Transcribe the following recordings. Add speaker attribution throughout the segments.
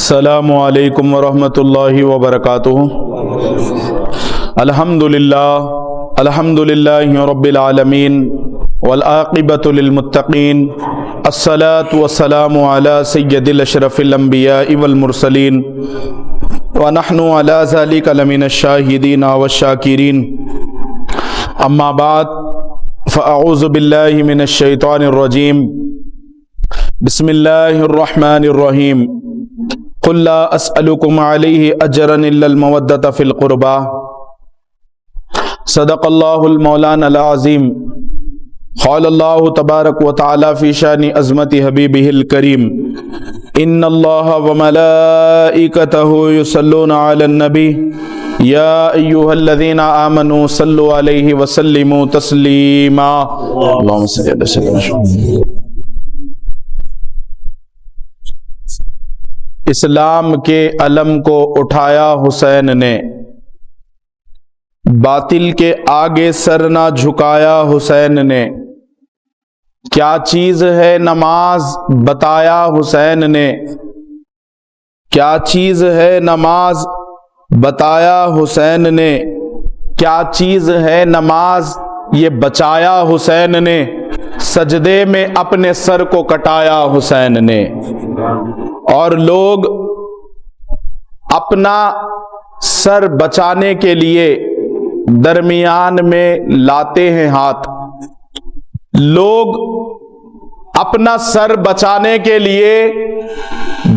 Speaker 1: السلام علیکم ورحمۃ اللہ وبرکاتہ۔ الحمدللہ رب العالمین والعاقبۃ للمتقین، الصلاۃ والسلام علی سید الاشرف الانبیاء والمرسلین ونحن علی ذلک لمن الشاہدین والشاکرین، اما بعد فاعوذ باللہ من الشیطان الرجیم، بسم اللہ الرحمن الرحیم۔ قل لا اسألکم علیہ اجرا الا المودۃ فی القربى، صدق اللہ المولانا العظیم۔ قال اللہ تبارک و تعالی فی شان عظمت حبیبہ الکریم، ان اللہ وملائکتہ یصلون علی النبی یا ایہا الذین آمنوا صلوا علیہ وسلموا تسلیما۔ اللہم صلی اللہ علیہ وسلم۔ اسلام کے علم کو اٹھایا حسین نے، باطل کے آگے سر نہ جھکایا حسین نے۔ کیا چیز ہے نماز بتایا حسین نے، کیا چیز ہے نماز بتایا حسین نے، کیا چیز ہے نماز یہ بچایا حسین نے، سجدے میں اپنے سر کو کٹایا حسین نے۔ اور لوگ اپنا سر بچانے کے لیے درمیان میں لاتے ہیں ہاتھ، لوگ اپنا سر بچانے کے لیے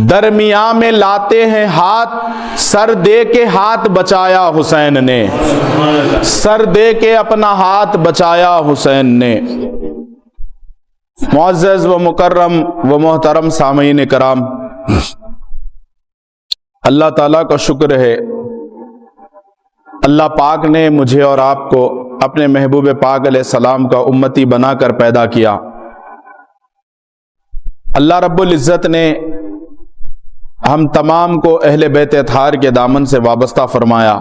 Speaker 1: درمیان میں لاتے ہیں ہاتھ۔ سر دے کے ہاتھ بچایا حسین نے، سر دے کے اپنا ہاتھ بچایا حسین نے۔ معزز و مکرم و محترم سامعین کرام، اللہ تعالیٰ کا شکر ہے، اللہ پاک نے مجھے اور آپ کو اپنے محبوب پاک علیہ السلام کا امتی بنا کر پیدا کیا۔ اللہ رب العزت نے ہم تمام کو اہل بیت اطہار کے دامن سے وابستہ فرمایا۔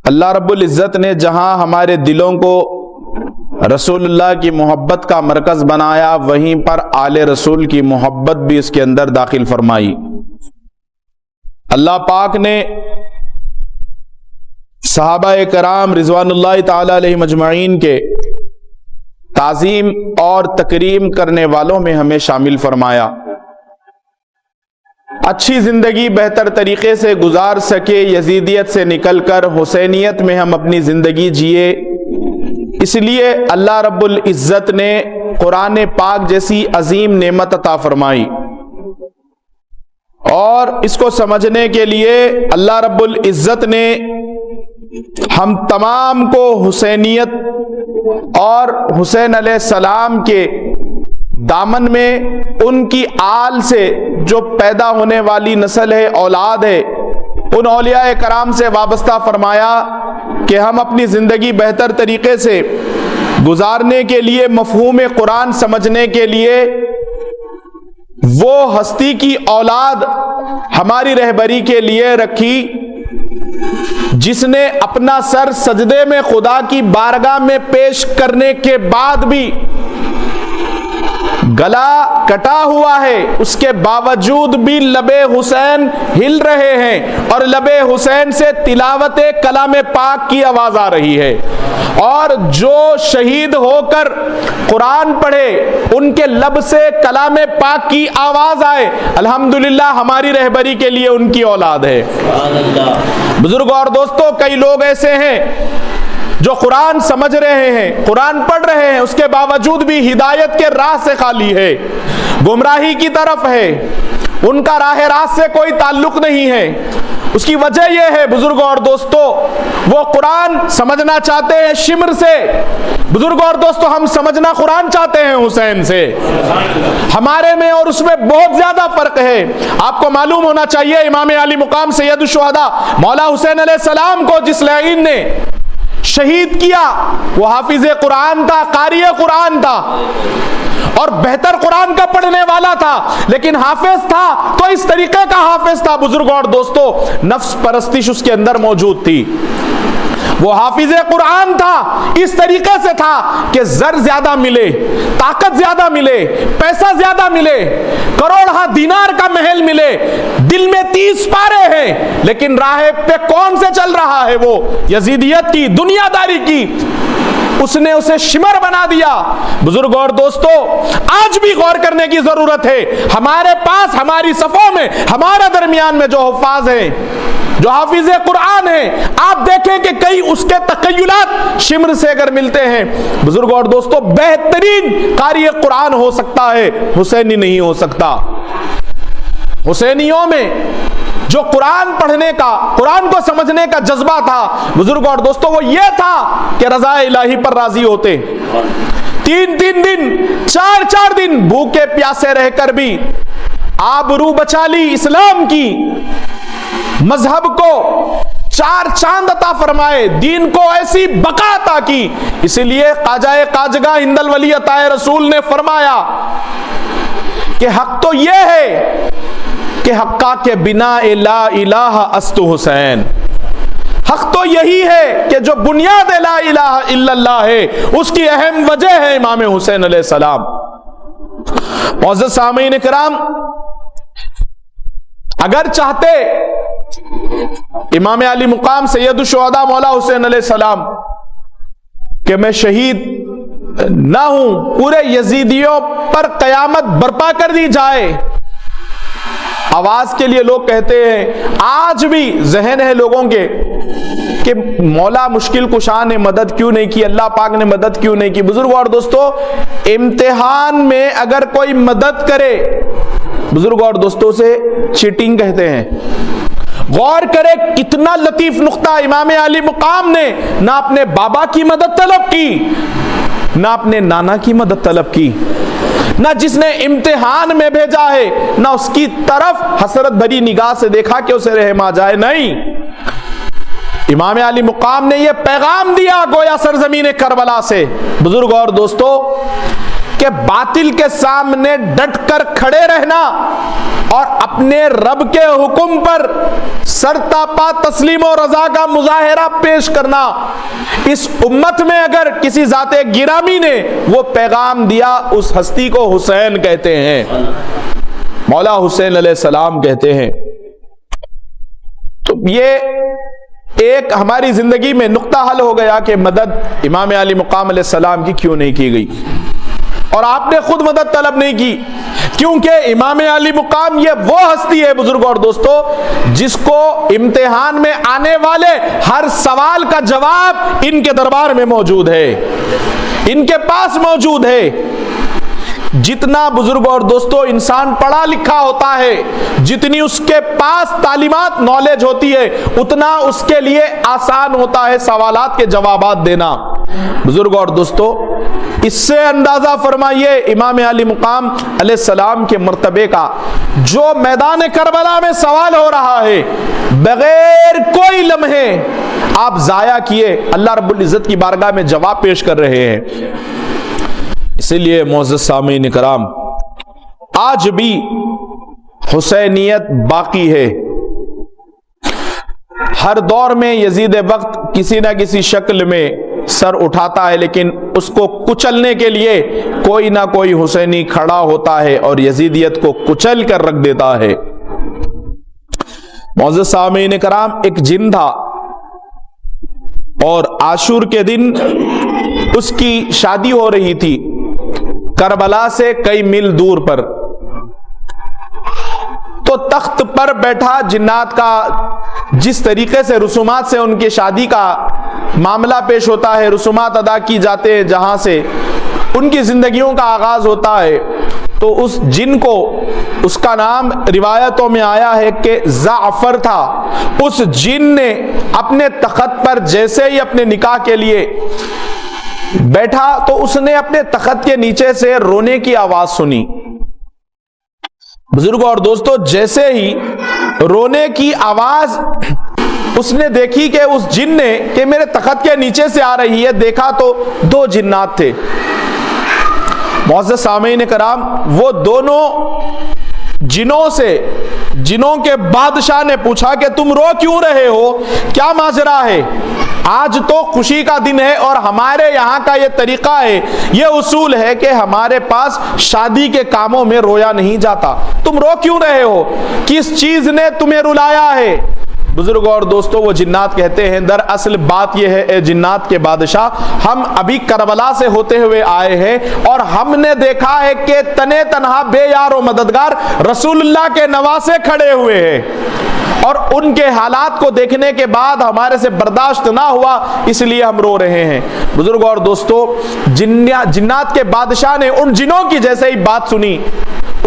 Speaker 1: اللہ رب العزت نے جہاں ہمارے دلوں کو رسول اللہ کی محبت کا مرکز بنایا، وہیں پر آل رسول کی محبت بھی اس کے اندر داخل فرمائی۔ اللہ پاک نے صحابہ کرام رضوان اللہ تعالی علیہ مجمعین کے تعظیم اور تکریم کرنے والوں میں ہمیں شامل فرمایا۔ اچھی زندگی بہتر طریقے سے گزار سکے، یزیدیت سے نکل کر حسینیت میں ہم اپنی زندگی جیے، اس لیے اللہ رب العزت نے قرآن پاک جیسی عظیم نعمت عطا فرمائی۔ اور اس کو سمجھنے کے لیے اللہ رب العزت نے ہم تمام کو حسینیت اور حسین علیہ السلام کے دامن میں ان کی آل سے جو پیدا ہونے والی نسل ہے، اولاد ہے، ان اولیاء کرام سے وابستہ فرمایا کہ ہم اپنی زندگی بہتر طریقے سے گزارنے کے لیے، مفہوم قرآن سمجھنے کے لیے وہ ہستی کی اولاد ہماری رہبری کے لیے رکھی جس نے اپنا سر سجدے میں خدا کی بارگاہ میں پیش کرنے کے بعد بھی گلا کٹا ہوا ہے، اس کے باوجود بھی لب حسین ہل رہے ہیں اور لب حسین سے تلاوت کلام پاک کی آواز آ رہی ہے۔ اور جو شہید ہو کر قرآن پڑھے ان کے لب سے کلام پاک کی آواز آئے، الحمدللہ ہماری رہبری کے لیے ان کی اولاد ہے۔ بزرگوں اور دوستوں، کئی لوگ ایسے ہیں جو قرآن سمجھ رہے ہیں، قرآن پڑھ رہے ہیں، اس کے باوجود بھی ہدایت کے راہ سے خالی ہے، گمراہی کی طرف ہے، ان کا راہ راست سے کوئی تعلق نہیں ہے۔ اس کی وجہ یہ ہے بزرگوں اور دوستوں، وہ قرآن سمجھنا چاہتے ہیں شمر سے، بزرگوں اور دوستوں ہم سمجھنا قرآن چاہتے ہیں حسین سے۔ ہمارے میں اور اس میں بہت زیادہ فرق ہے۔ آپ کو معلوم ہونا چاہیے، امام علی مقام سید الشہداء مولا حسین علیہ السلام کو جس لعین نے شہید کیا وہ حافظ قرآن تھا، قاری قرآن تھا۔ اور بہتر قرآن کا پڑھنے والا تھا، لیکن حافظ تھا تو اس طریقے کا حافظ تھا بزرگوں اور دوستو، نفس پرستش اس کے اندر موجود تھی۔ وہ حافظ قرآن تھا، اس طریقے سے تھا کہ زر زیادہ ملے، طاقت زیادہ ملے، پیسہ زیادہ ملے، کروڑ دینار کا محل ملے، دل میں 30 پارے ہیں، لیکن راہ پہ کون سے چل رہا ہے؟ وہ یزیدیت کی، دنیا داری کی، اس نے اسے شمر بنا دیا۔ بزرگوں اور دوستو، آج بھی غور کرنے کی ضرورت ہے۔ ہمارے پاس، ہماری صفوں میں، ہمارے درمیان میں جو حفاظ ہیں، جو حافظ قرآن ہیں، آپ دیکھیں کہ کئی اس کے تخیلات شمر سے اگر ملتے ہیں، بزرگوں اور دوستو، بہترین قاری قرآن ہو سکتا ہے، حسینی نہیں ہو سکتا۔ حسینیوں میں جو قرآن پڑھنے کا، قرآن کو سمجھنے کا جذبہ تھا بزرگوں اور دوستو، وہ یہ تھا کہ رضا الہی پر راضی ہوتے، 3 دن 4 دن بھوکے پیاسے رہ کر بھی آبرو بچا لی اسلام کی، مذہب کو 4 چاند عطا فرمائے، دین کو ایسی بقا عطا کی۔ اسی لیے خواجہ خواجگاہ ہند الولی عطا رسول نے فرمایا کہ حق تو یہ ہے کہ حقا کے بنا لا الہ است حسین، حق تو یہی ہے کہ جو بنیاد لا الہ الا اللہ ہے، اس کی اہم وجہ ہے امام حسین علیہ السلام۔ معزز سامعین کرام، اگر چاہتے امام علی مقام سید الشہداء مولا حسین علیہ السلام کہ میں شہید نہ ہوں، پورے یزیدیوں پر قیامت برپا کر دی جائے، آواز کے لیے لوگ کہتے ہیں، آج بھی ذہن ہے لوگوں کے کہ مولا مشکل کشا نے مدد کیوں نہیں کی، اللہ پاک نے مدد کیوں نہیں کی۔ بزرگوں اور دوستو، امتحان میں اگر کوئی مدد کرے، بزرگوں اور دوستوں سے چیٹنگ کہتے ہیں۔ غور کرے کتنا لطیف نقطہ، امام علی مقام نے نہ اپنے بابا کی مدد طلب کی، نہ اپنے نانا کی مدد طلب کی، نہ جس نے امتحان میں بھیجا ہے نہ اس کی طرف حسرت بھری نگاہ سے دیکھا کہ اسے رحم آ جائے، نہیں۔ امام علی مقام نے یہ پیغام دیا گویا سرزمین کربلا سے، بزرگ اور دوستو، کہ باطل کے سامنے ڈٹ کر کھڑے رہنا اور اپنے رب کے حکم پر سرتاپا تسلیم و رضا کا مظاہرہ پیش کرنا، اس امت میں اگر کسی ذات گرامی نے وہ پیغام دیا، اس ہستی کو حسین کہتے ہیں، مولا حسین علیہ السلام کہتے ہیں۔ تو یہ ایک ہماری زندگی میں نقطہ حل ہو گیا کہ مدد امام علی مقام علیہ السلام کی کیوں نہیں کی گئی، اور آپ نے خود مدد طلب نہیں کی، کیونکہ امام علی مقام یہ وہ ہستی ہے بزرگوں اور دوستو جس کو امتحان میں آنے والے ہر سوال کا جواب ان کے دربار میں موجود ہے، ان کے پاس موجود ہے۔ جتنا بزرگ اور دوستو انسان پڑھا لکھا ہوتا ہے، جتنی اس کے پاس تعلیمات نالج ہوتی ہے، اتنا اس کے لیے آسان ہوتا ہے سوالات کے جوابات دینا۔ بزرگ اور دوستو، اس سے اندازہ فرمائیے امام علی مقام علیہ السلام کے مرتبے کا، جو میدان کربلا میں سوال ہو رہا ہے، بغیر کوئی لمحے آپ ضائع کیے اللہ رب العزت کی بارگاہ میں جواب پیش کر رہے ہیں۔ اسی لیے معزز سامعین کرام، آج بھی حسینیت باقی ہے۔ ہر دور میں یزید وقت کسی نہ کسی شکل میں سر اٹھاتا ہے، لیکن اس کو کچلنے کے لیے کوئی نہ کوئی حسینی کھڑا ہوتا ہے اور یزیدیت کو کچل کر رکھ دیتا ہے۔ معزز سامعین کرام، ایک جن تھا اور عاشور کے دن اس کی شادی ہو رہی تھی کربلا سے کئی میل دور پر۔ تو تخت پر بیٹھا جنات کا جس طریقے سے رسومات سے ان کی شادی کا معاملہ پیش ہوتا ہے، رسومات ادا کی جاتے ہیں، جہاں سے ان کی زندگیوں کا آغاز ہوتا ہے، تو اس جن کو، اس کا نام روایتوں میں آیا ہے کہ زعفر تھا، اس جن نے اپنے تخت پر جیسے ہی اپنے نکاح کے لیے بیٹھا تو اس نے اپنے تخت کے نیچے سے رونے کی آواز سنی۔ بزرگوں اور دوستو، جیسے ہی رونے کی آواز اس نے دیکھی کہ اس جن نے کہ میرے تخت کے نیچے سے آ رہی ہے، دیکھا تو 2 جنات تھے، معزز سامعین کرام، وہ دونوں جنوں کے بادشاہ نے پوچھا کہ تم رو کیوں رہے ہو، کیا ماجرا ہے؟ آج تو خوشی کا دن ہے اور ہمارے یہاں کا یہ طریقہ ہے، یہ اصول ہے کہ ہمارے پاس شادی کے کاموں میں رویا نہیں جاتا، تم رو کیوں رہے ہو، کس چیز نے تمہیں رلایا ہے؟ بزرگ اور دوستو، وہ جنات کہتے ہیں دراصل بات یہ ہے اے جنات کے بادشاہ، ہم ابھی کربلا سے ہوتے ہوئے آئے ہیں اور ہم نے دیکھا ہے کہ تنے تنہا بے یار و مددگار رسول اللہ کے نواسے کھڑے ہوئے ہیں، اور ان کے حالات کو دیکھنے کے بعد ہمارے سے برداشت نہ ہوا، اس لیے ہم رو رہے ہیں۔ بزرگ اور دوستو، جنات کے بادشاہ نے ان جنوں کی جیسے ہی بات سنی،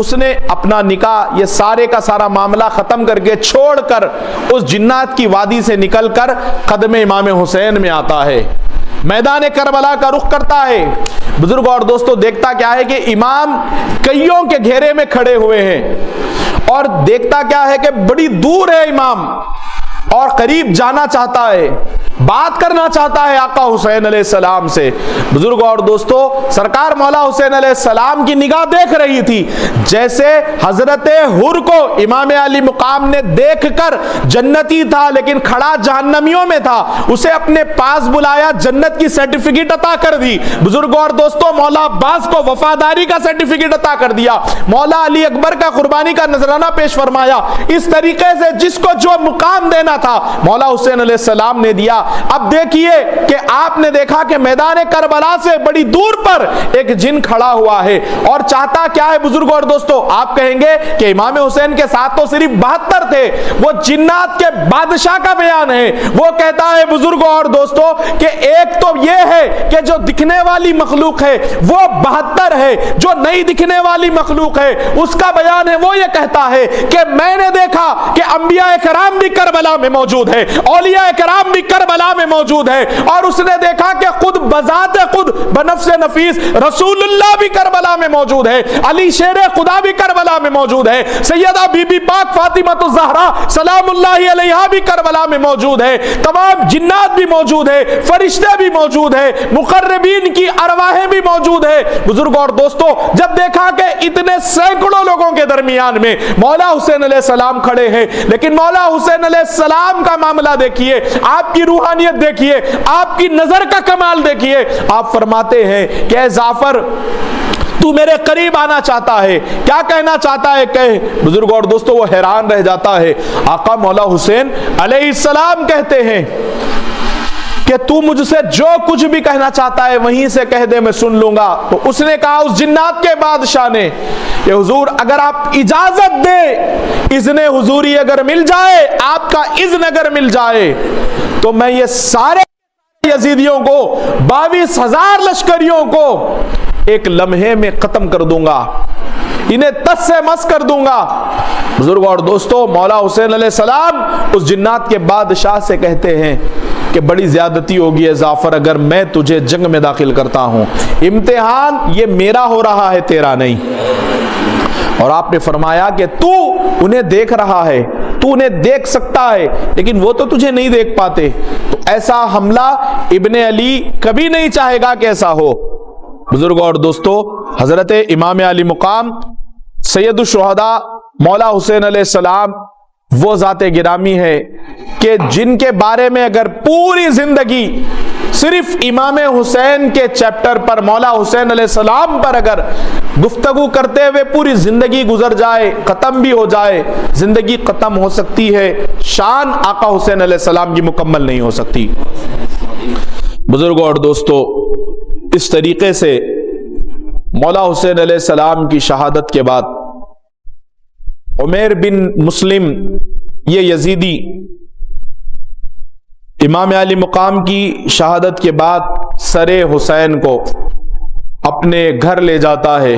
Speaker 1: اس نے اپنا نکاح، یہ سارے کا سارا معاملہ ختم کر کے چھوڑ کر اس جنات کی وادی سے نکل کر قدم امام حسین میں آتا ہے، میدان کربلا کا رخ کرتا ہے۔ بزرگ اور دوستو، دیکھتا کیا ہے کہ امام کئیوں کے گھیرے میں کھڑے ہوئے ہیں، اور دیکھتا کیا ہے کہ بڑی دور ہے امام، اور قریب جانا چاہتا ہے، بات کرنا چاہتا ہے آقا حسین علیہ السلام سے۔ بزرگ اور دوستو، سرکار مولا حسین علیہ السلام کی نگاہ دیکھ رہی تھی، جیسے حضرت حر کو امام علی مقام نے دیکھ کر جنتی تھا لیکن کھڑا جہنمیوں میں تھا، اسے اپنے پاس بلایا، جنت کی سرٹیفکیٹ عطا کر دی۔ بزرگ اور دوستو، مولا عباس کو وفاداری کا سرٹیفکیٹ عطا کر دیا، مولا علی اکبر کا قربانی کا نذرانہ پیش فرمایا۔ اس طریقے سے جس کو جو مقام دینا تھا مولا حسین علیہ السلام نے دیا۔ اب دیکھیے کہ آپ نے دیکھا کہ میدان کربلا سے بڑی دور پر ایک جن کھڑا ہوا ہے، اور چاہتا کیا ہے؟ بزرگ اور دوستو، آپ کہیں گے کہ امام حسین کے ساتھ تو صرف 72 تھے، وہ جنات کے بادشاہ کا بیان ہے، وہ کہتا ہے بزرگوں اور دوستو کہ ایک تو یہ ہے کہ جو دکھنے والی مخلوق ہے وہ 72 ہے، جو نہیں دکھنے والی مخلوق ہے اس کا بیان ہے، وہ یہ کہتا ہے کہ میں نے دیکھا کہ انبیاء کرام بھی کربلا میں موجود ہے، اولیاء کرام بھی کربلا میں موجود ہے، اور اس نے دیکھا کہ خود بذات خود بنفس نفیس رسول اللہ بھی کربلا میں موجود ہے، علی شیر خدا بھی کربلا میں موجود ہے، سیدہ بی بی پاک فاطمہ الزہرا سلام اللہ علیہا بھی کربلا میں موجود ہے، تمام جنات بھی موجود ہے، فرشتے بھی موجود ہے، مقربین کی ارواحیں بھی موجود ہے۔ بزرگ اور دوستو، جب دیکھا کہ اتنے سینکڑوں لوگوں کے درمیان میں مولا حسین علیہ السلام کھڑے ہیں، لیکن مولا حسین علیہ السلام کا معاملہ دیکھیے، آپ کی روحانیت دیکھیے، آپ کی نظر کا کمال دیکھیے۔ آپ فرماتے ہیں کہ اے جعفر، تو میرے قریب آنا چاہتا ہے، کیا کہنا چاہتا ہے کہے۔ بزرگ اور دوستو، وہ حیران رہ جاتا ہے۔ آقا مولا حسین علیہ السلام کہتے ہیں کہ تو مجھ سے جو کچھ بھی کہنا چاہتا ہے وہیں سے کہہ دے، میں سن لوں گا۔ تو اس نے کہا، اس جنات کے بادشاہ نے، کہ حضور اگر آپ اجازت دے، اذن حضوری اگر مل جائے، آپ کا اذن اگر مل جائے، تو میں یہ سارے یزیدیوں کو، 22,000 لشکریوں کو ایک لمحے میں ختم کر دوں گا، انہیں تس سے مس کر دوں گا۔ بزرگ اور دوستو، مولا حسین علیہ السلام اس جنات کے بادشاہ سے کہتے ہیں کہ بڑی زیادتی ہوگی ہے جعفر اگر میں تجھے جنگ میں داخل کرتا ہوں، امتحان یہ میرا ہو رہا ہے، تیرا نہیں۔ اور آپ نے فرمایا کہ تو انہیں دیکھ رہا ہے، تو انہیں دیکھ سکتا ہے، لیکن وہ تو تجھے نہیں دیکھ پاتے، تو ایسا حملہ ابن علی کبھی نہیں چاہے گا کہ ایسا ہو۔ بزرگ اور دوستو، حضرت امام علی مقام سید الشہداء مولا حسین علیہ السلام وہ ذات گرامی ہے کہ جن کے بارے میں اگر پوری زندگی صرف امام حسین کے چیپٹر پر، مولا حسین علیہ السلام پر اگر گفتگو کرتے ہوئے پوری زندگی گزر جائے، ختم بھی ہو جائے، زندگی ختم ہو سکتی ہے، شان آقا حسین علیہ السلام کی مکمل نہیں ہو سکتی۔ بزرگوں اور دوستو، اس طریقے سے مولا حسین علیہ السلام کی شہادت کے بعد عمیر بن مسلم یہ یزیدی امام علی مقام کی شہادت کے بعد سر حسین کو اپنے گھر لے جاتا ہے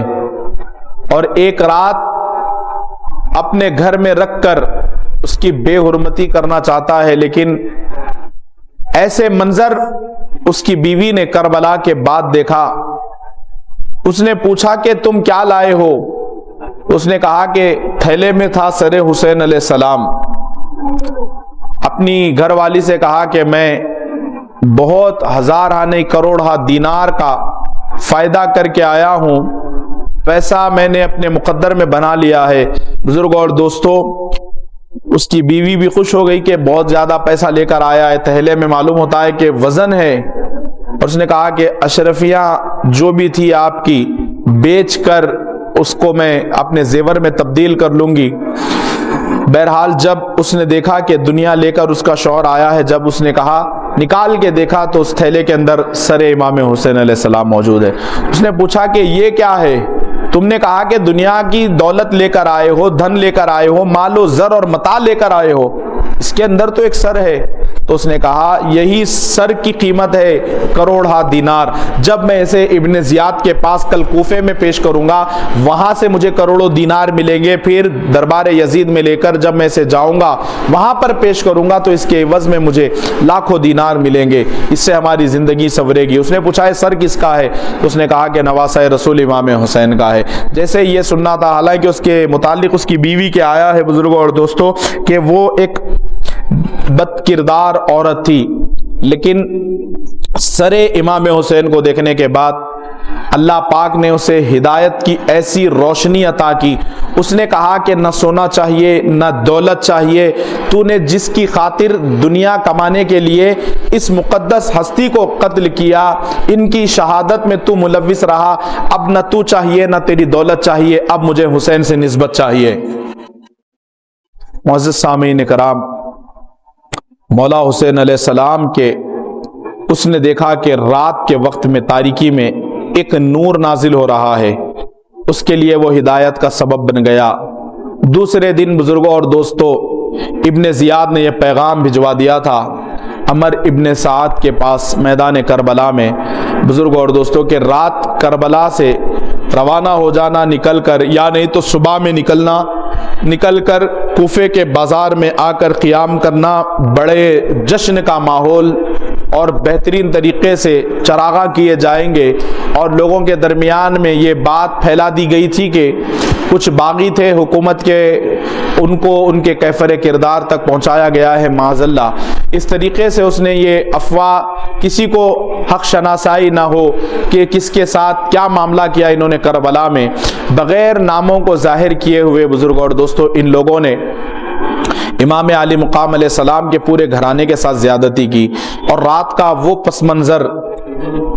Speaker 1: اور ایک رات اپنے گھر میں رکھ کر اس کی بے حرمتی کرنا چاہتا ہے، لیکن ایسے منظر اس کی بیوی نے کربلا کے بعد دیکھا۔ اس نے پوچھا کہ تم کیا لائے ہو؟ اس نے کہا کہ تھیلے میں تھا سر حسین علیہ السلام۔ اپنی گھر والی سے کہا کہ میں بہت ہزار نہیں کروڑ دینار کا فائدہ کر کے آیا ہوں، ویسا میں نے اپنے مقدر میں بنا لیا ہے۔ بزرگوں اور دوستوں، اس کی بیوی بھی خوش ہو گئی کہ بہت زیادہ پیسہ لے کر آیا ہے، تھیلے میں معلوم ہوتا ہے کہ وزن ہے، اور اس نے کہا کہ اشرفیاں جو بھی تھی آپ کی بیچ کر اس کو میں اپنے زیور میں تبدیل کر لوں گی۔ بہرحال جب اس نے دیکھا کہ دنیا لے کر اس کا شوہر آیا ہے، جب اس نے کہا نکال کے دیکھا تو اس تھیلے کے اندر سر امام حسین علیہ السلام موجود ہے۔ اس نے پوچھا کہ یہ کیا ہے؟ تم نے کہا کہ دنیا کی دولت لے کر آئے ہو، دھن لے کر آئے ہو، مال و زر اور متاع لے کر آئے ہو، اس کے اندر تو ایک سر ہے۔ تو اس نے کہا یہی سر کی قیمت ہے کروڑہ دینار، جب میں اسے ابن زیاد کے پاس کل کوفے میں پیش کروں گا وہاں سے مجھے کروڑوں دینار ملیں گے، پھر دربار یزید میں لے کر جب میں اسے جاؤں گا وہاں پر پیش کروں گا تو اس کے عوض میں مجھے لاکھوں دینار ملیں گے، اس سے ہماری زندگی سنورے گی۔ اس نے پوچھا ہے سر کس کا ہے؟ تو اس نے کہا کہ نواسہ رسول امام حسین کا ہے۔ جیسے یہ سننا تھا، حالانکہ اس کے متعلق اس کی بیوی کے آیا ہے بزرگوں اور دوستوں کہ وہ ایک بد کردار عورت تھی، لیکن سر امام حسین کو دیکھنے کے بعد اللہ پاک نے اسے ہدایت کی ایسی روشنی عطا کی۔ اس نے کہا کہ نہ سونا چاہیے نہ دولت چاہیے، تو نے جس کی خاطر دنیا کمانے کے لیے اس مقدس ہستی کو قتل کیا، ان کی شہادت میں تو ملوث رہا، اب نہ تو چاہیے نہ تیری دولت چاہیے، اب مجھے حسین سے نسبت چاہیے۔ معزز سامعین کرام، مولا حسین علیہ السلام کے اس نے دیکھا کہ رات کے وقت میں تاریکی میں ایک نور نازل ہو رہا ہے، اس کے لیے وہ ہدایت کا سبب بن گیا۔ دوسرے دن بزرگوں اور دوستوں ابن زیاد نے یہ پیغام بھجوا دیا تھا عمر ابن سعد کے پاس میدان کربلا میں، بزرگوں اور دوستوں کہ رات کربلا سے روانہ ہو جانا نکل کر، یا نہیں تو صبح میں نکلنا، نکل کر کوفے کے بازار میں آ کر قیام کرنا، بڑے جشن کا ماحول اور بہترین طریقے سے چراغاں کیے جائیں گے، اور لوگوں کے درمیان میں یہ بات پھیلا دی گئی تھی کہ کچھ باغی تھے حکومت کے، ان کو ان کے کیفر کردار تک پہنچایا گیا ہے معاذ اللہ۔ اس طریقے سے اس نے یہ افواہ، کسی کو حق شناسائی نہ ہو کہ کس کے ساتھ کیا معاملہ کیا انہوں نے کربلا میں، بغیر ناموں کو ظاہر کیے ہوئے بزرگوں اور دوستوں ان لوگوں نے امام علی مقام علیہ السلام کے پورے گھرانے کے ساتھ زیادتی کی۔ اور رات کا وہ پس منظر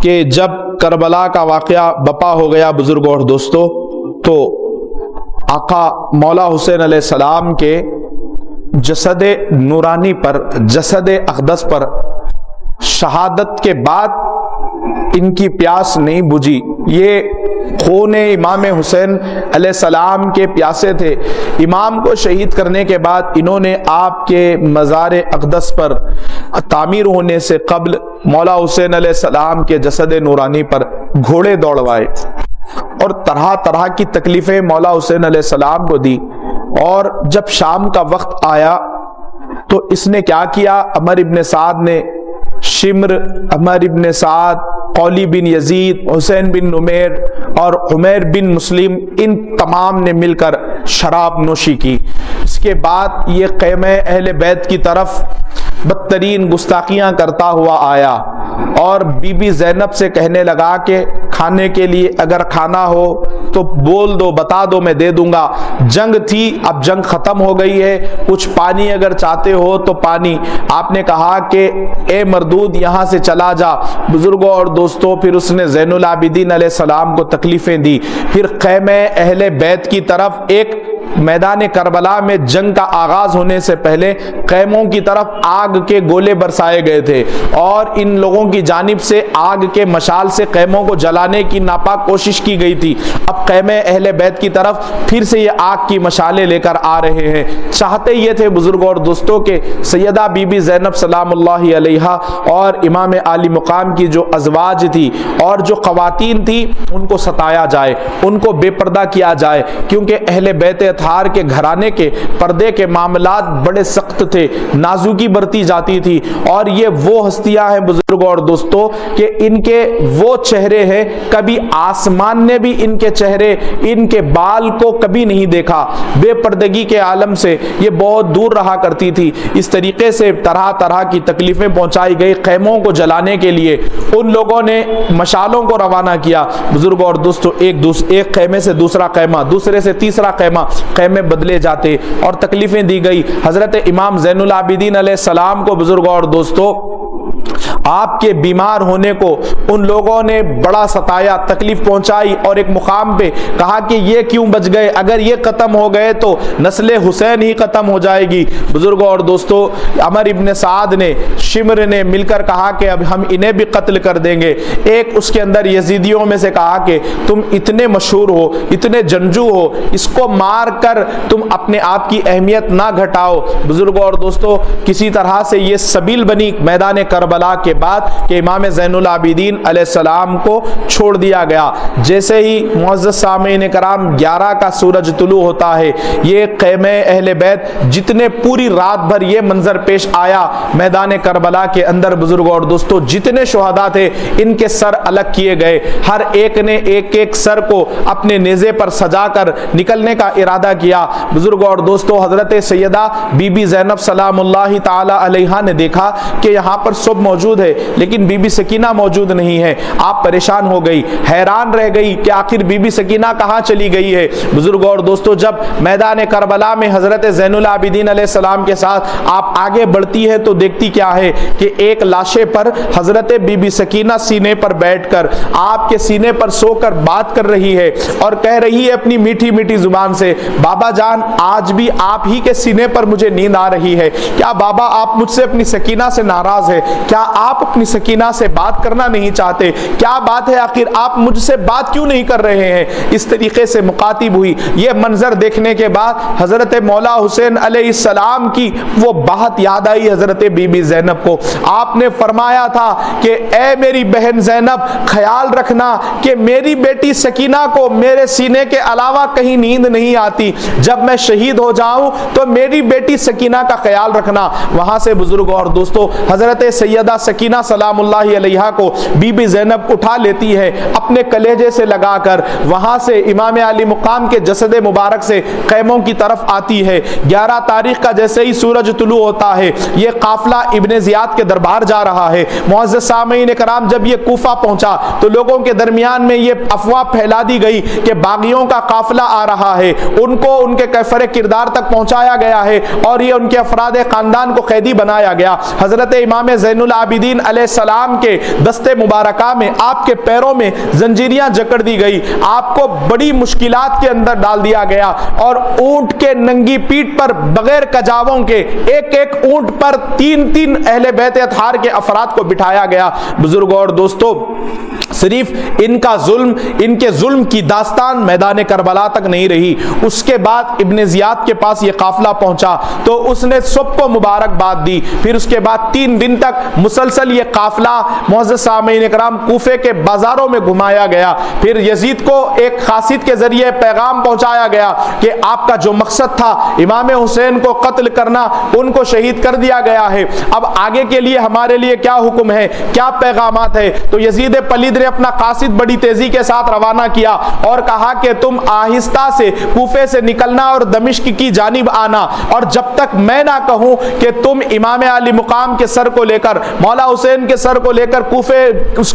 Speaker 1: کہ جب کربلا کا واقعہ بپا ہو گیا بزرگوں اور دوستوں، تو آقا مولا حسین علیہ السلام کے جسد نورانی پر، جسد اقدس پر شہادت کے بعد ان کی پیاس نہیں بجھی۔ یہ خون امام حسین علیہ السلام کے پیاسے تھے۔ امام کو شہید کرنے کے بعد انہوں نے آپ کے مزار اقدس پر تعمیر ہونے سے قبل مولا حسین علیہ السلام کے جسد نورانی پر گھوڑے دوڑوائے اور طرح طرح کی تکلیفیں مولا حسین علیہ السلام کو دی۔ اور جب شام کا وقت آیا تو اس نے کیا کیا، عمر ابن سعد نے، شمر، عمر ابن سعد، قولی بن یزید، حسین بن نمیر اور عمیر بن مسلم، ان تمام نے مل کر شراب نوشی کی۔ اس کے بعد یہ خیمہ اہل بیت کی طرف بدترین گستاخیاں کرتا ہوا آیا اور بی بی زینب سے کہنے لگا کہ کھانے کے لیے اگر کھانا ہو تو بول دو، بتا دو، میں دے دوں گا۔ جنگ تھی، اب جنگ ختم ہو گئی ہے، کچھ پانی اگر چاہتے ہو تو پانی۔ آپ نے کہا کہ اے مردود یہاں سے چلا جا۔ بزرگوں اور دوستوں پھر اس نے زین العابدین علیہ السلام کو تکلیفیں دی۔ پھر خیمہ اہل بیت کی طرف، ایک میدان کربلا میں جنگ کا آغاز ہونے سے پہلے خیموں کی طرف آگ کے گولے برسائے گئے تھے اور ان لوگوں کی جانب سے آگ کے مشال سے خیموں کو جلانے کی ناپاک کوشش کی گئی تھی۔ اب خیمہ اہل بیت کی طرف پھر سے یہ آگ کی مشالیں لے کر آ رہے ہیں۔ چاہتے یہ تھے بزرگوں اور دوستوں کہ سیدہ بی بی زینب سلام اللہ علیہا اور امام علی مقام کی جو ازواج تھی اور جو خواتین تھی ان کو ستایا جائے، ان کو بے پردہ کیا جائے، کیونکہ اہل بیت اطہار کے گھرانے کے پردے کے معاملات بڑے سخت تھے، نازکی برتی جاتی تھی، اور یہ وہ ہستیاں ہیں بزرگوں اور دوستوں کہ ان کے وہ چہرے ہیں، کبھی آسمان نے بھی ان کے چہرے، ان کے بال کو کبھی نہیں دیکھا، بے پردگی کے عالم سے یہ بہت دور رہا کرتی تھی۔ اس طریقے سے طرح طرح کی تکلیفیں پہنچائی گئی۔ خیموں کو جلانے کے لیے ان لوگوں نے مشالوں کو روانہ کیا بزرگوں اور دوستوں، ایک خیمے سے دوسرا خیمہ، دوسرے سے تیسرا خیمہ، خیمے بدلے جاتے اور تکلیفیں دی گئی۔ حضرت امام زین العابدین علیہ السلام کو بزرگوں اور دوستوں آپ کے بیمار ہونے کو ان لوگوں نے بڑا ستایا، تکلیف پہنچائی، اور ایک مقام پہ کہا کہ یہ کیوں بچ گئے، اگر یہ ختم ہو گئے تو نسل حسین ہی ختم ہو جائے گی۔ بزرگوں اور دوستوں، عمر ابن سعد نے، شمر نے مل کر کہا کہ اب ہم انہیں بھی قتل کر دیں گے۔ ایک اس کے اندر یزیدیوں میں سے کہا کہ تم اتنے مشہور ہو، اتنے جنگجو ہو، اس کو مار کر تم اپنے آپ کی اہمیت نہ گھٹاؤ۔ بزرگوں اور دوستوں، کسی طرح سے یہ سبیل بنی میدان کربلا کے بعد کہ امام زین العابدین علیہ السلام کو چھوڑ دیا گیا۔ جیسے ہی معزز سامعین کرام 11 کا سورج طلوع ہوتا ہے، یہ خیمہ اہل بیت جتنے پوری رات بھر یہ منظر پیش آیا میدان کربلا کے اندر بزرگوں اور دوستوں، جتنے شہداء تھے ان کے سر الگ کیے گئے، ہر ایک نے ایک ایک سر کو اپنے نیزے پر سجا کر نکلنے کا ارادہ کیا۔ بزرگوں اور دوستوں، حضرت سیدہ بی بی زینب سلام اللہ تعالی علیہا نے دیکھا کہ یہاں پر سب موجود ہے لیکن بی بی سکینہ موجود نہیں ہے۔ آپ پریشان ہو گئی، حیران رہ گئی کہ آخر بی بی سکینہ کہاں چلی گئی ہے۔ بزرگوں اور دوستوں، جب میدان کربلا میں حضرت زین العابدین علیہ السلام کے ساتھ آپ آگے بڑھتی ہے تو دیکھتی کیا ہے کہ ایک لاشے پر حضرت بی بی سکینہ سینے پر بیٹھ کر آپ کے سینے پر سو کر بات کر رہی ہے اور کہہ رہی ہے اپنی میٹھی میٹھی زبان سے، بابا جان آج بھی آپ ہی کے سینے پر مجھے نیند آ رہی ہے۔ کیا بابا آپ مجھ سے اپنی سکینہ سے ناراض ہے؟ کیا آپ اپنی سکینہ سے بات کرنا نہیں چاہتے؟ کیا بات ہے، آخر آپ مجھ سے بات کیوں نہیں کر رہے ہیں؟ اس طریقے سے مخاطب ہوئی۔ یہ منظر دیکھنے کے بعد حضرت مولا حسین علیہ السلام کی وہ بات یاد آئی حضرت بی بی زینب کو۔ آپ نے فرمایا تھا کہ اے میری بہن زینب، خیال رکھنا کہ میری بیٹی سکینہ کو میرے سینے کے علاوہ کہیں نیند نہیں آتی، جب میں شہید ہو جاؤں تو میری بیٹی سکینہ کا خیال رکھنا۔ وہاں سے بزرگوں اور دوستوں، حضرت سیدہ سکینہ سلام اللہ علیہا کو بی بی زینب اٹھا لیتی ہے اپنے کلیجے سے لگا کر، وہاں سے امام علی مقام کے جسد مبارک سے خیموں کی طرف آتی ہے۔ 11 تاریخ کا جیسے ہی سورج طلوع ہوتا ہے، یہ قافلہ ابن زیاد کے دربار جا رہا ہے۔ معزز سامعین کرام، جب یہ کوفہ پہنچا تو لوگوں کے درمیان میں یہ افواہ پھیلا دی گئی کہ باغیوں کا قافلہ آ رہا ہے، ان کو ان کے کیفر کردار تک پہنچایا گیا ہے اور یہ ان کے افراد خاندان کو قیدی بنایا گیا۔ حضرت امام زین العابدین علیہ السلام کے دستے مبارکہ میں آپ کے پیروں میں زنجیریاں جکڑ دی گئی، آپ کو بڑی مشکلات کے اندر ڈال دیا گیا اور اونٹ کے ننگی پیٹھ پر بغیر کجاووں کے ایک ایک اونٹ پر 3 اہل بیت اطہار کے افراد کو بٹھایا گیا۔ بزرگوں اور دوستوں، صرف ان کا ظلم، ان کے ظلم کی داستان میدان کربلا تک نہیں رہی۔ اس کے بعد ابن زیاد کے پاس یہ قافلہ پہنچا تو اس نے سب کو مبارکباد دی۔ پھر اس کے بعد 3 دن تک مسلسل یہ قافلہ معزز سامعین کرام کوفے کے بازاروں میں گھمایا گیا۔ پھر یزید کو ایک قاصد کے ذریعے پیغام پہنچایا گیا کہ آپ کا جو مقصد تھا امام حسین کو قتل کرنا، ان کو شہید کر دیا گیا ہے، اب آگے کے لیے ہمارے لیے کیا حکم ہے، کیا پیغامات ہے؟ تو یزید پلید نے اپنا قاصد بڑی تیزی کے ساتھ روانہ کیا اور کہا کہ تم آہستہ سے کوفے سے نکلنا اور دمشق کی جانب آنا، اور جب تک میں نہ کہوں کہ تم امام علی مقام کے سر کو لے کر، مولا حسین کے سر کو لے کر کوفے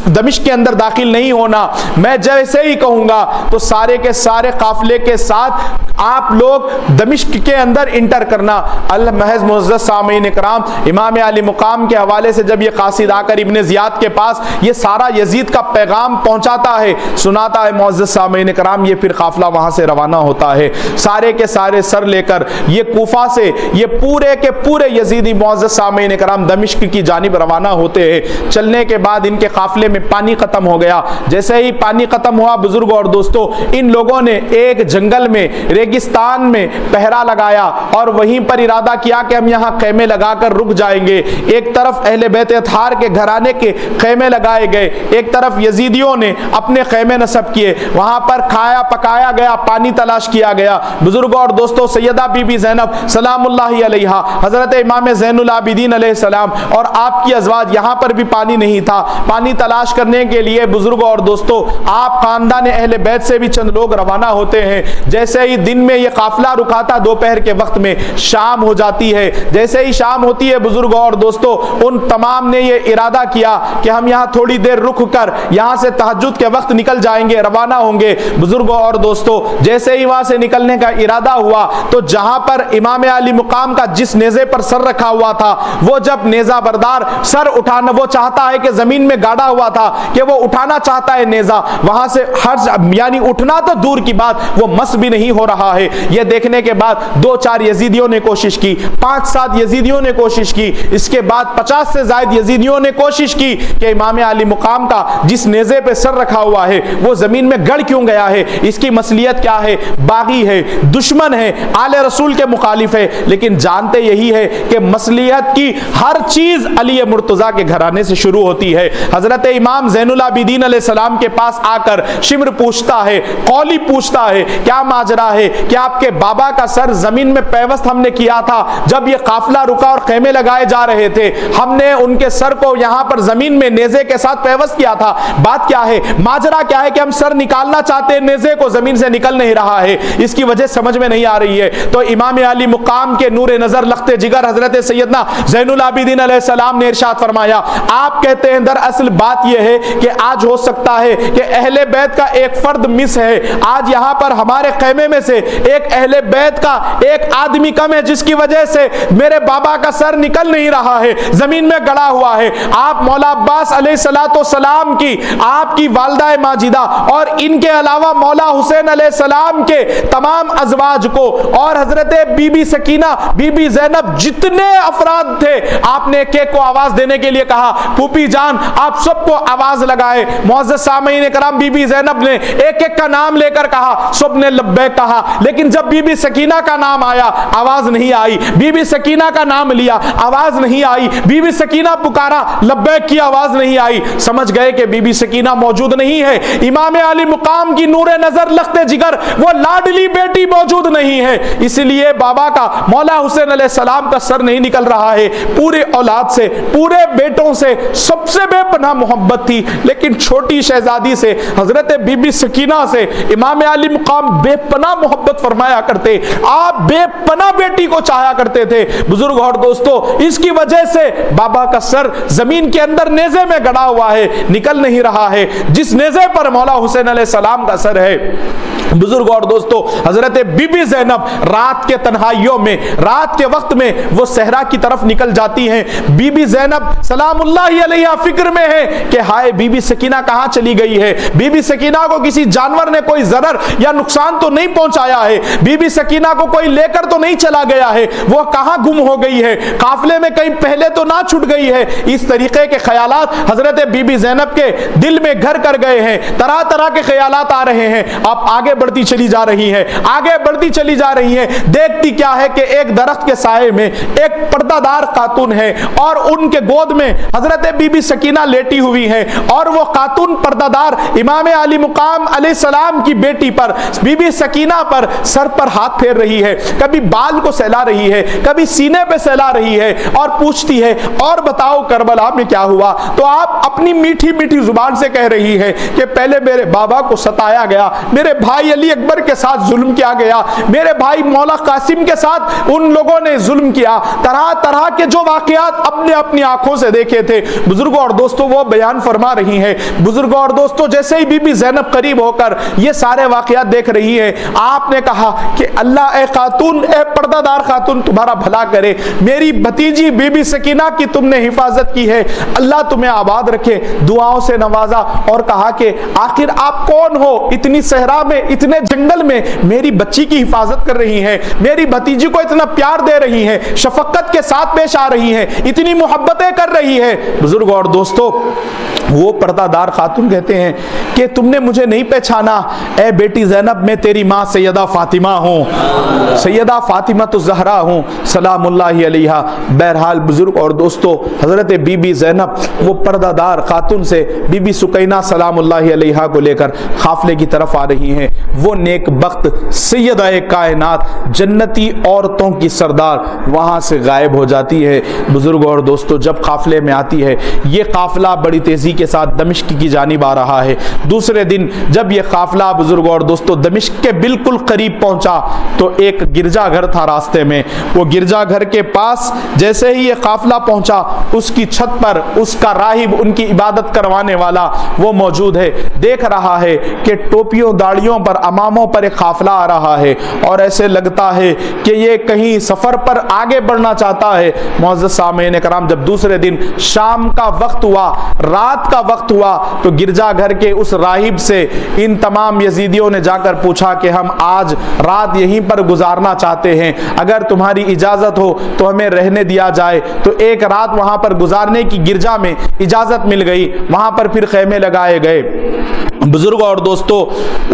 Speaker 1: دمشق کے اندر داخل نہیں ہونا، میں جیسے ہی کہوں گا تو سارے کے سارے قافلے کے ساتھ آپ لوگ دمشق کے اندر انٹر کرنا۔ اللہ محض معزز سامعین کرام، امام علی مقام کے حوالے سے جب یہ قاصد آ کر ابن زیاد کے پاس یہ سارا یزید کا پیغام پہنچاتا ہے، سناتا ہے معزز سامعین کرام، یہ پھر قافلہ وہاں سے روانہ ہوتا ہے، سارے کے سارے سر لے کر یہ کوفہ سے یہ پورے کے پورے یزیدی معزز سامعین کرام دمشق کی جانب روانہ ہوتے ہیں۔ چلنے کے بعد ان کے قافلے میں پانی ختم ہو گیا. جیسے ہی پانی ختم ہوا بزرگوں اور دوستوں, ان لوگوں نے ایک جنگل میں, ریگستان میں پہرا لگایا اور وہیں پر ارادہ کیا کہ ہم یہاں خیمے لگا کر رک جائیں گے. ایک طرف اہل بیت اطہار کے گھرانے کے خیمے لگائے گئے, ایک طرف یزیدیوں نے اپنے خیمے نصب کیے. وہاں پر کھایا پکایا گیا, پانی تلاش کیا گیا. بزرگوں اور دوستوں, سیدہ بی بی زینب سلام اللہ علیہا, حضرت امام زین العابدین علیہ السلام اور آپ کی ازواج, یہاں پر بھی پانی نہیں تھا. پانی تلاش کرنے کے لیے بزرگوں اور دوستوں آپ خاندان اہل بیت سے بھی چند لوگ روانہ ہوتے ہیں. جیسے ہی دن میں یہ قافلہ رکا تھا, دوپہر کے وقت میں شام ہو جاتی ہے. جیسے ہی شام ہوتی ہے بزرگوں اور دوستوں, ان تمام نے یہ ارادہ کیا کہ ہم یہاں تھوڑی دیر رک کر یہاں سے تہجد کے وقت نکل جائیں گے, روانہ ہوں گے. بزرگوں اور دوستوں جیسے ہی وہاں سے نکلنے کا ارادہ ہوا تو جہاں پر امام علی مقام کا جس نیزے پر سر رکھا ہوا تھا, وہ جب نیزہ بردار سر اٹھانا, وہ چاہتا ہے کہ زمین میں گاڑا ہوا تھا کہ وہ اٹھانا چاہتا ہے نیزہ, وہاں سے یعنی اٹھنا تو دور کی بات, وہ مس بھی نہیں ہو رہا ہے. یہ دیکھنے کے بعد 2-4 یزیدیوں نے کوشش کی, 5-7 یزیدیوں نے کوشش کی, اس کے بعد 50 سے زائد یزیدیوں نے کوشش کی کہ امام علی مقام کا جس نیزے پہ سر رکھا ہوا ہے وہ زمین میں گڑ کیوں گیا ہے, اس کی مصلیت کیا ہے. باغی ہے, دشمن ہے, آل رسول کے مخالف ہے, لیکن جانتے یہی ہے کہ مصلیت کی ہر چیز علی مرتضیٰ کے گھرانے سے شروع ہوتی ہے. حضرت امام زین العابدین علیہ السلام کے پاس آ کر شمر پوچھتا ہے, قولی پوچھتا ہے, کیا ماجرا ہے کہ آپ کے بابا کا سر زمین میں پیوست ہم نے کیا تھا جب یہ قافلہ رکا اور خیمے لگائے جا رہے تھے, ہم نے ان کے سر کو یہاں پر زمین میں نیزے کے ساتھ پیوست کیا تھا. بات کیا ہے, ماجرا کیا ہے کہ ہم سر نکالنا چاہتے ہیں, نیزے کو زمین سے نکل نہیں رہا ہے, اس کی وجہ سمجھ میں نہیں آ رہی ہے. تو امام علی مقام کے نور نظر لخت جگر حضرت سیدنا زین العابدین علیہ السلام نے ارشاد فرمایا, آپ کہتے ہیں دراصل بات یہ ہے کہ آج ہو سکتا ہے کہ اہل بیت کا ایک فرد مس ہے, آج یہاں پر ہمارے خیمے میں سے ایک اہل بیت کا ایک آدمی کم ہے, جس کی وجہ سے میرے بابا کا سر نکل نہیں رہا ہے, زمین میں گڑا ہوا ہے. آپ مولا عباس علیہ السلام کی, آپ کی والدہ ماجدہ اور ان کے علاوہ مولا حسین علیہ السلام کے تمام ازواج کو اور حضرت بی بی سکینہ, بی بی زینب, جتنے افراد تھے, آپ نے ایک ایک کو آواز دینے کے لیے کہا, پھوپھی جان آپ سب کو آواز لگائے. معزز سامعین کرام, بی بی زینب نے ایک ایک کا نام لے کر کہا, سب نے لبیک کہا, لیکن جب بی بی سکینہ کا نام آیا آواز نہیں آئی. بی بی سکینہ کا نام لیا, آواز نہیں آئی. بی بی سکینہ پکارا, لبیک کی آواز نہیں آئی. سمجھ گئے کہ بی بی سکینہ موجود نہیں ہے. امام علی مقام کی نور نظر لخت جگر وہ لاڈلی بیٹی موجود نہیں ہے, اس لیے بابا کا مولا حسین علیہ السلام کا سر نہیں نکل رہا ہے. پورے اولاد سے, پورے بیٹوں سے سب سے بے پناہ محبت تھی, لیکن چھوٹی شہزادی سے حضرت بی بی سکینہ سے امام علی مقام بے پناہ محبت فرمایا کرتے. آپ بے پناہ بیٹی کو چاہا کرتے تھے. بزرگ اور دوستو, اس کی وجہ سے بابا کا سر زمین کے اندر نیزے میں گڑا ہوا ہے, نکل نہیں رہا ہے, جس نیزے پر مولا حسین علیہ السلام کا سر ہے. بزرگ اور دوستو, حضرت بی بی زینب رات کے تنہائیوں میں, رات کے وقت میں وہ صحرا کی طرف نکل جاتی ہیں. بی بی زینب سلام اللہ علیہا فکر میں ہے کہ ہائے بی بی سکینہ کہاں چلی گئی ہے, بی بی سکینہ کو کسی جانور نے کوئی ضرر یا نقصان تو نہیں پہنچایا ہے, بی بی سکینہ کو کوئی لے کر تو نہیں چلا گیا ہے, وہ کہاں گم ہو گئی ہے, قافلے میں کہیں پہلے تو نہ چھٹ گئی ہے. اس طریقے کے خیالات حضرت بی بی زینب کے دل میں گھر کر گئے ہیں. طرح طرح کے خیالات آ رہے ہیں. آپ آگے بڑھتی چلی جا رہی ہے, آگے بڑھتی چلی جا رہی ہے. دیکھتی کیا ہے کہ ایک درخت کے سائے میں ایک پردہ دار خاتون ہے اور ان کے گود میں حضرت بی بی سکینہ لیٹی ہوئی ہے, اور وہ خاتون پردہ دار امام علی مقام علیہ السلام کی بیٹی پر, بی بی سکینہ پر سر پر ہاتھ پھیر رہی ہے, کبھی بال کو سہلا رہی ہے, کبھی سینے پہ سہلا رہی ہے, اور پوچھتی ہے اور بتاؤ کربلا میں کیا ہوا. تو آپ اپنی میٹھی میٹھی زبان سے کہہ رہی ہے کہ پہلے میرے بابا کو ستایا گیا, میرے بھائی علی اکبر کے ساتھ ظلم کیا گیا, میرے بھائی مولا قاسم کے ساتھ ان لوگوں نے ظلم کیا, طرح طرح کے جو واقعات اپنے اپنی آنکھوں سے دیکھے تھے. بزرگوں اور دوستوں وہ بیان فرما رہی ہیں. بزرگوں اور دوستوں جیسے ہی بی بی زینب قریب ہو کر یہ سارے واقعات دیکھ رہی ہے, آپ نے کہا کہ اللہ اے خاتون, اے پردہ دار خاتون تمہارا بھلا کرے, میری بھتیجی بی بی سکینہ کی تم نے حفاظت کی ہے, اللہ تمہیں آباد رکھے. دعاؤں سے نوازا اور کہا کہ آخر آپ کون ہو, اتنی صحرا میں, اتنے جنگل میں میری بچی کی حفاظت کر رہی ہیں, میری بھتیجی کو اتنا پیار دے رہی ہیں, شفقت کے ساتھ پیش آ رہی ہیں, اتنی محبتیں کر رہی ہے. بزرگ اور دوستو وہ پردہ خاتون کہتے ہیں کہ تم نے مجھے نہیں پہچانا، اے بیٹی زینب میں تیری ماں سیدہ فاطمہ ہوں، سیدہ فاطمہ تو زہرا ہوں سلام اللہ علیہا۔ بہرحال بزرگ اور دوستو، حضرت بی بی زینب وہ پردہ دار خاتون سے بی بی سکینہ سلام اللہ علیہا کو لے کر قافلے کی طرف آ رہی ہیں۔ وہ نیک بخت سیدہ کائنات جنتی عورتوں کی سردار وہاں سے غائب ہو جاتی ہے۔ بزرگ اور دوستو، جب قافلے میں آتی ہے، یہ قافلہ بڑی تیزی کے ساتھ دمشق کی جانب آ رہا ہے۔ دوسرے دن جب یہ قافلہ بزرگ اور دوستو دمشق کے بالکل قریب پہنچا تو ایک گرجا گھر تھا راستے میں۔ وہ گرجا گھر کے پاس جیسے ہی یہ قافلہ پہنچا، اس کی چھت پر اس کا راہب، ان کی عبادت کروانے والا وہ موجود ہے۔ دیکھ رہا ہے کہ ٹوپیوں داڑیوں پر اماموں پر ایک قافلہ آ رہا ہے اور ایسے لگتا ہے کہ یہ کہیں سفر پر آگے بڑھنا چاہتا ہے۔ معزز سامعین کرام، جب دوسرے دن شام کا وقت ہوا، رات کا وقت ہوا، تو گرجا گھر کے اس راہب سے ان تمام یزیدیوں نے جا کر پوچھا کہ ہم آج رات یہیں پر گزارنا چاہتے ہیں، اگر تمہاری اجازت ہو تو ہمیں رہنے دیا جائے۔ تو ایک رات وہاں پر گزارنے کی گرجا میں اجازت مل گئی، وہاں پر پھر خیمے لگائے گئے۔ بزرگ اور دوستو،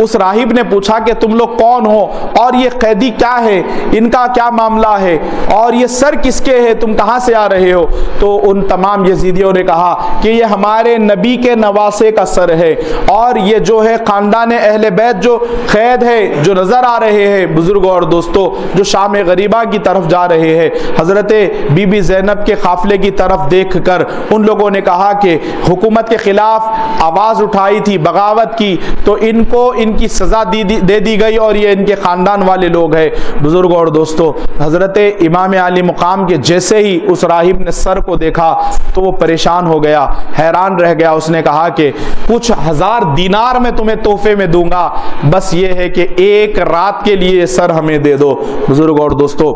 Speaker 1: اس راہب نے پوچھا کہ تم لوگ کون ہو اور یہ قیدی کیا ہے، ان کا کیا معاملہ ہے اور یہ سر کس کے ہے، تم کہاں سے آ رہے ہو؟ تو ان تمام یزیدیوں نے کہا کہ یہ ہمارے نبی کے نواسے کا سر ہے اور یہ جو ہے خاندان اہل بیت جو قید ہے جو نظر آ رہے ہیں بزرگ اور دوستو، جو شام غریبہ کی طرف جا رہے ہیں۔ حضرت بی بی زینب کے قافلے کی طرف دیکھ کر ان لوگوں نے کہا کہ حکومت کے خلاف آواز اٹھائی تھی، بغاوت کی، تو ان کو ان کی سزا دے دی گئی اور یہ ان کے خاندان والے لوگ ہیں۔ بزرگ اور دوستو، حضرت امام علی مقام کے جیسے ہی اس راہب نے سر کو دیکھا تو وہ پریشان ہو گیا، حیران رہ گیا۔ اس نے کہا کہ کچھ 1000 دینار میں تمہیں تحفے میں دوں گا، بس یہ ہے کہ ایک رات کے لیے سر ہمیں دے دو۔ بزرگ اور دوستو،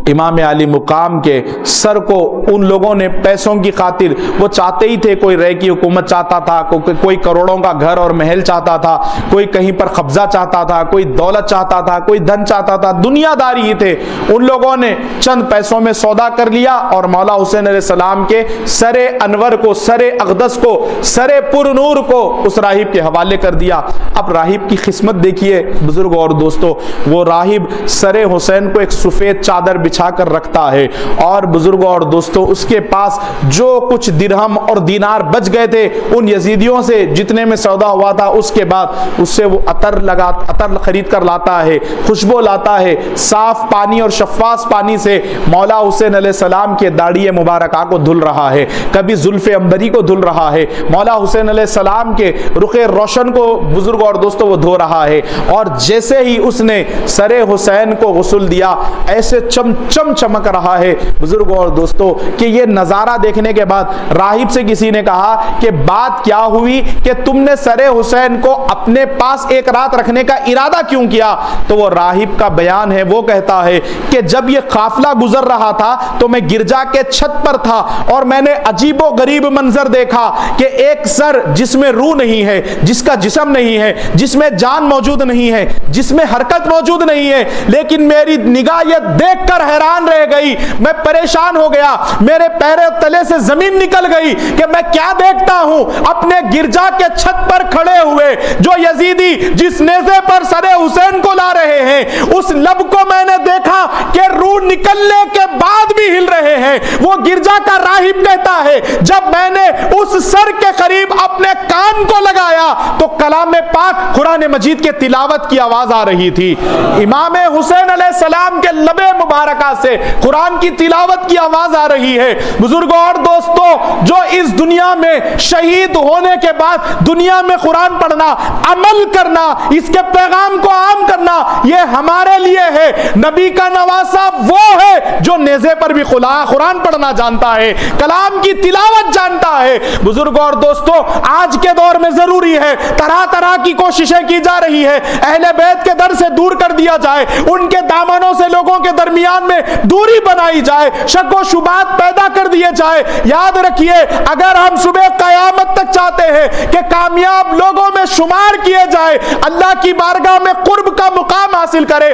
Speaker 1: امام علی مقام کے سر کو ان لوگوں نے پیسوں کی خاطر، وہ چاہتے ہی تھے، کوئی رے کی حکومت چاہتا تھا، کوئی کروڑوں کا گھر اور محل چاہتا تھا، کوئی کہیں پر قبضہ چاہتا تھا، کوئی دولت چاہتا تھا، کوئی دھن چاہتا تھا، دنیا داری ہی تھے۔ ان لوگوں نے چند پیسوں میں سودا کر لیا اور مولا حسین علیہ السلام کے سر انور کو، سر اقدس کو، سر پر نور کو اس راہب کے حوالے کر دیا۔ اب راہب کی قسمت دیکھیے بزرگ اور دوستو، وہ راہب سر حسین کو ایک سفید چادر بچھا کر رکھتا ہے اور بزرگوں اور دوستوں اس کے پاس جو کچھ درہم اور دینار بچ گئے تھے ان یزیدیوں سے جتنے میں سودا ہوا تھا، اس کے بعد اس سے وہ عطر خرید کر لاتا ہے، خوشبو لاتا ہے، صاف پانی اور شفاف پانی سے مولا حسین علیہ السلام کے داڑھی مبارکہ کو دھل رہا ہے، کبھی زلف عنبری کو دھل رہا ہے، مولا حسین علیہ السلام کے رخ روشن کو بزرگوں اور دوستوں وہ دھو رہا ہے۔ اور جیسے ہی اس نے سر حسین کو غسل دیا، ایسے چم چمک رہا ہے بزرگوں اور دوستوں کہ یہ نظارہ دیکھنے کے بعد راہب سے کسی نے کہا کہ بات کیا ہوئی کہ تم نے سر حسین کو اپنے پاس ایک رات رکھنے کا ارادہ کیوں کیا؟ تو وہ راہب کا بیان ہے، وہ کہتا ہے کہ جب یہ قافلہ گزر رہا تھا تو میں گرجا کے چھت پر تھا اور میں نے عجیب و غریب منظر دیکھا کہ ایک سر جس میں روح نہیں ہے، جس کا جسم نہیں ہے، جس میں جان موجود نہیں ہے، جس میں حرکت موجود نہیں ہے، لیکن میری نگاہ یہ دیکھ کر حیران رہ گئی، میں پریشان ہو گیا، میرے پیروں تلے سے زمین نکل گئی کہ میں کیا دیکھتا ہوں؟ اپنے گرجا کے چھت پر کھڑے ہوئے جو یزیدی جس نیزے پر سر حسین کو لا رہے ہیں، اس لب کو میں نے دیکھا کہ روح نکلنے کے بعد بھی ہل رہے ہیں۔ وہ گرجا کا راہب کہتا ہے جب میں نے اس سر کے قریب اپنے کان کو لگایا تو کلام پاک قرآن مجید کے تلاوت کی آواز آ رہی تھی، امام حسین علیہ السلام کے لب مبارکہ سے قرآن کی تلاوت کی آواز آ رہی ہے۔ بزرگوں اور دوستوں، جو اس دنیا میں شہید ہونے کے بعد دنیا میں قرآن پڑھنا، عمل کرنا، اس کے پیغام کو عام کرنا، یہ ہمارے لیے ہے۔ نبی کا نواسا وہ ہے جو نیزے پر بھی قرآن پڑھنا جانتا ہے، کلام کی تلاوت جانتا ہے۔ بزرگوں اور دوستوں، آج کے دور میں ضروری ہے، طرح طرح کی کوششیں کی جا رہی ہے، اہل بیت کے در سے دور کر دیا جائے، ان کے دامنوں سے لوگوں کے درمیان میں دوری بنائی جائے، شک و شبہات پیدا کر دیے جائے۔ یاد رکھیے، اگر ہم صبح قیامت تک چاہتے ہیں کہ کامیاب لوگوں میں شمار کیے جائے، اللہ کی بارگاہ میں قرب کا مقام حاصل کرے،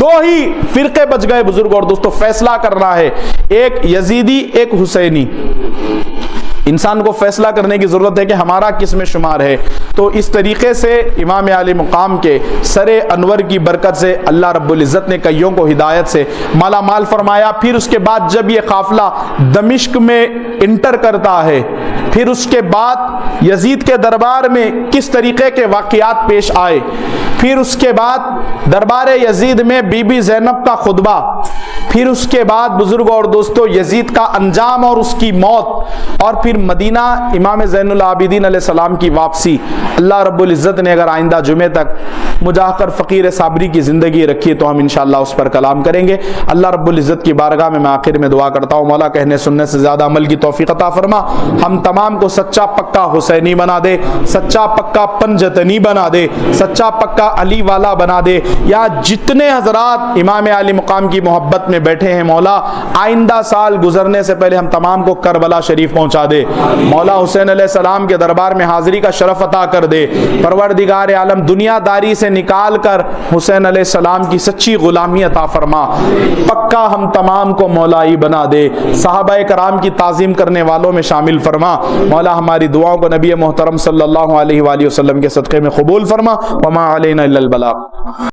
Speaker 1: دو ہی فرقے بچ گئے بزرگ اور دوستو، فیصلہ کرنا ہے، ایک یزیدی ایک حسینی۔ انسان کو فیصلہ کرنے کی ضرورت ہے کہ ہمارا کس میں شمار ہے۔ تو اس طریقے سے امام علی مقام کے سر انور کی برکت سے اللہ رب العزت نے کئیوں کو ہدایت سے مالا مال فرمایا۔ پھر اس کے بعد جب یہ قافلہ دمشق میں انٹر کرتا ہے، پھر اس کے بعد یزید کے دربار میں کس طریقے کے واقعات پیش آئے، پھر اس کے بعد دربار یزید میں بی بی زینب کا خطبہ، پھر اس کے بعد بزرگ اور دوستو یزید کا انجام اور اس کی موت، اور پھر مدینہ امام زین العابدین علیہ السلام کی واپسی۔ اللہ رب العزت نے اگر آئندہ جمعے تک مجا کر فقیر صابری کی زندگی رکھی تو ہم انشاءاللہ اس پر کلام کریں گے۔ اللہ رب العزت کی بارگاہ میں آخر میں دعا کرتا ہوں، مولا کہنے سننے سے زیادہ عمل کی توفیق عطا فرما، ہم تمام کو سچا پکا حسینی بنا دے، سچا پکا پنجتنی بنا دے، سچا پکا علی والا بنا دے۔ یا جتنے حضرات امام علی مقام کی محبت میں بیٹھے ہیں مولا، آئندہ سال گزرنے سے پہلے ہم تمام کو کربلا شریف پہنچا دے۔ مولا حسین علیہ السلام کے دربار میں حاضری کا شرف عطا کر دے۔ پروردگار عالم دنیا داری سے نکال کر حسین علیہ السلام کی سچی غلامی عطا فرما، پکا ہم تمام کو مولائی بنا دے، صحابہ کرام کی تعظیم کرنے والوں میں شامل فرما۔ مولا ہماری دعاؤں کو نبی محترم صلی اللہ علیہ وآلہ وسلم کے صدقے میں قبول فرما۔ وما علینا الا البلاغ۔